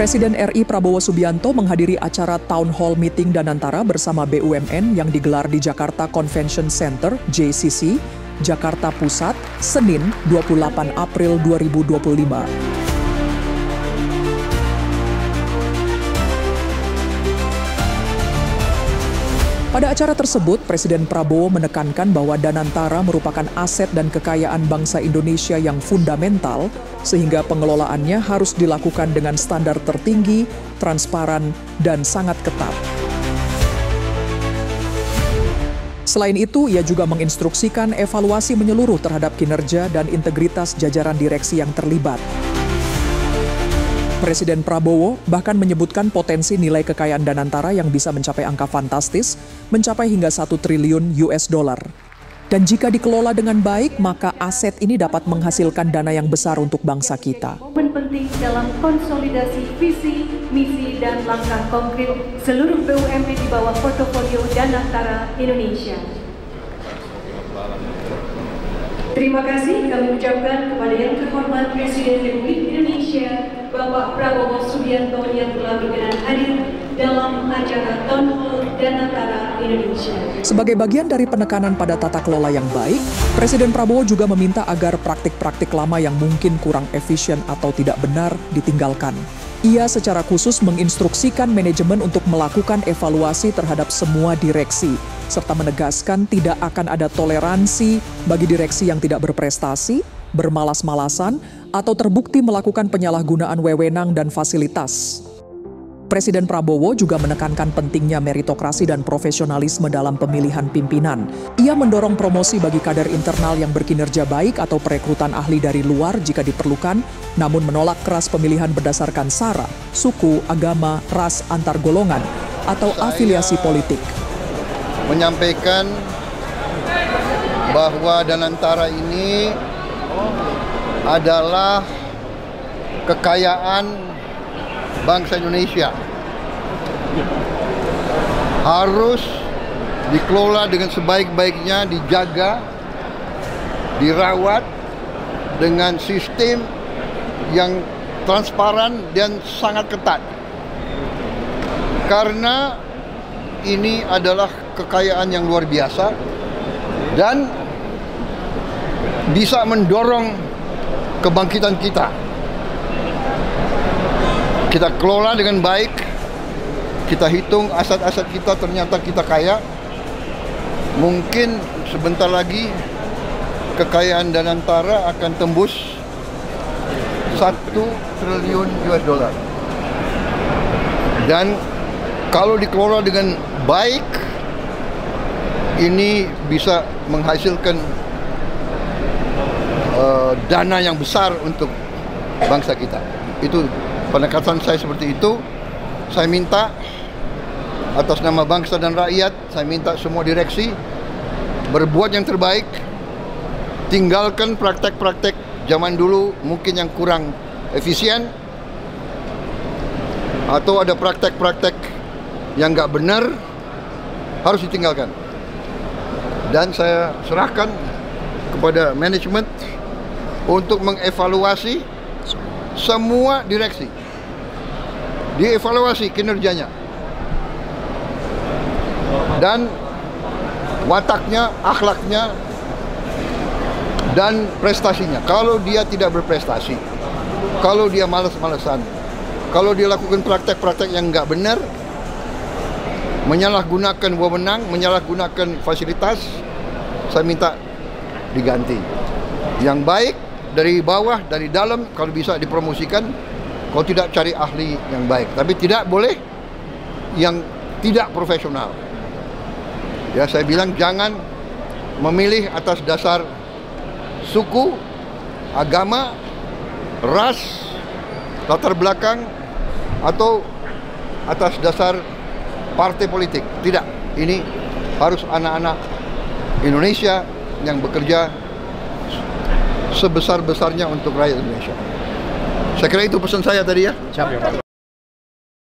Presiden RI Prabowo Subianto menghadiri acara Town Hall Meeting Danantara bersama BUMN yang digelar di Jakarta Convention Center, JCC, Jakarta Pusat, Senin 28 April 2025. Pada acara tersebut, Presiden Prabowo menekankan bahwa Danantara merupakan aset dan kekayaan bangsa Indonesia yang fundamental, sehingga pengelolaannya harus dilakukan dengan standar tertinggi, transparan, dan sangat ketat. Selain itu, ia juga menginstruksikan evaluasi menyeluruh terhadap kinerja dan integritas jajaran direksi yang terlibat. Presiden Prabowo bahkan menyebutkan potensi nilai kekayaan Danantara yang bisa mencapai angka fantastis, mencapai hingga 1 triliun US dollar. Dan jika dikelola dengan baik, maka aset ini dapat menghasilkan dana yang besar untuk bangsa kita. Momen penting dalam konsolidasi visi, misi, dan langkah konkret seluruh BUMN di bawah portofolio Danantara Indonesia. Terima kasih kami ucapkan kepada yang terhormat Presiden Republik Indonesia Bapak Prabowo Subianto yang telah berkenan hadir dalam acara Town Hall Danantara Indonesia. Sebagai bagian dari penekanan pada tata kelola yang baik, Presiden Prabowo juga meminta agar praktik-praktik lama yang mungkin kurang efisien atau tidak benar ditinggalkan. Ia secara khusus menginstruksikan manajemen untuk melakukan evaluasi terhadap semua direksi, serta menegaskan tidak akan ada toleransi bagi direksi yang tidak berprestasi, bermalas-malasan, atau terbukti melakukan penyalahgunaan wewenang dan fasilitas. Presiden Prabowo juga menekankan pentingnya meritokrasi dan profesionalisme dalam pemilihan pimpinan. Ia mendorong promosi bagi kader internal yang berkinerja baik atau perekrutan ahli dari luar jika diperlukan, namun menolak keras pemilihan berdasarkan sara, suku, agama, ras, antar golongan, atau afiliasi politik. Menyampaikan bahwa Danantara ini adalah kekayaan bangsa Indonesia, harus dikelola dengan sebaik-baiknya, dijaga, dirawat dengan sistem yang transparan dan sangat ketat. Karena ini adalah kekayaan yang luar biasa dan bisa mendorong kebangkitan kita. Kita kelola dengan baik, kita hitung aset-aset kita, ternyata kita kaya. Mungkin sebentar lagi kekayaan Danantara akan tembus 1 triliun US dollar. Dan kalau dikelola dengan baik, ini bisa menghasilkan dana yang besar untuk bangsa kita. Itu penekanan saya seperti itu. Saya minta atas nama bangsa dan rakyat, saya minta semua direksi berbuat yang terbaik. Tinggalkan praktek-praktek zaman dulu mungkin yang kurang efisien, atau ada praktek-praktek yang nggak benar, harus ditinggalkan. Dan saya serahkan kepada manajemen untuk mengevaluasi semua direksi. Dievaluasi kinerjanya dan wataknya, akhlaknya, dan prestasinya. Kalau dia tidak berprestasi, kalau dia malas-malasan, kalau dia lakukan praktek-praktek yang nggak benar, menyalahgunakan wewenang, menyalahgunakan fasilitas, saya minta diganti. Yang baik dari bawah, dari dalam, kalau bisa dipromosikan. Kalau tidak, cari ahli yang baik. Tapi tidak boleh yang tidak profesional. Ya, saya bilang jangan memilih atas dasar suku, agama, ras, latar belakang, atau atas dasar partai politik. Tidak. Ini harus anak-anak Indonesia yang bekerja sebesar-besarnya untuk rakyat Indonesia. Saya kira itu pesan saya tadi ya.